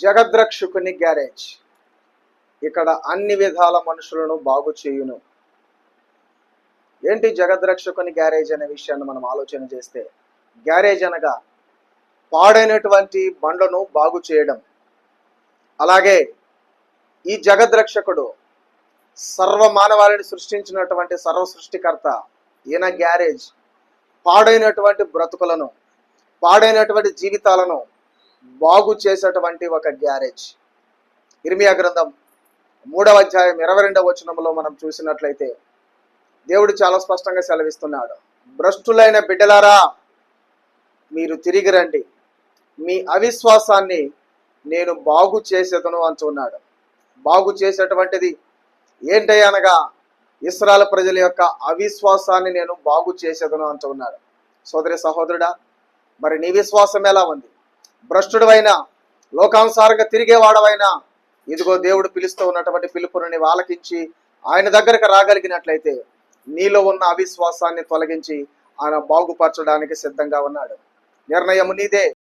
జగద్రక్షకుని garage ఇక్కడ అన్ని విధాల మనుషులను బాగు చేయును. ఏంటి జగద్రక్షకుని గ్యారేజ్ అనే విషయాన్ని మనం ఆలోచన చేస్తే, గ్యారేజ్ అనగా పాడైనటువంటి బండ్లను బాగు చేయడం. అలాగే ఈ జగద్రక్షకుడు సర్వ మానవాళిని సృష్టించినటువంటి సర్వ సృష్టికర్త. ఈయన గ్యారేజ్ పాడైనటువంటి బ్రతుకులను, పాడైనటువంటి జీవితాలను బాగు చేసేటువంటి ఒక గ్యారేజ్. ఇర్మియా గ్రంథం 3వ అధ్యాయం 22వ వచనంలో మనం చూసినట్లయితే దేవుడు చాలా స్పష్టంగా సెలవిస్తున్నాడు, భ్రష్టులైన బిడ్డలారా మీరు తిరిగి రండి, మీ అవిశ్వాసాన్ని నేను బాగు చేసేదను అంటున్నాడు. బాగు చేసేటువంటిది ఏంటనగా ఇశ్రాయేలు ప్రజల యొక్క అవిశ్వాసాన్ని నేను బాగు చేసేదను అంటున్నాడు. సోదరి సహోదరుడా, మరి నీ విశ్వాసం ఎలా ఉంది? భ్రష్టుడవైనా, లోకానుసారంగా తిరిగేవాడవైనా, ఇదిగో దేవుడు పిలుస్తూ ఉన్నటువంటి పిలుపును నీవు ఆలకించి ఆయన దగ్గరకు రాగలిగినట్లయితే నీలో ఉన్న అవిశ్వాసాన్ని తొలగించి ఆయన బాగుపరచడానికి సిద్ధంగా ఉన్నాడు. నిర్ణయం నీదే.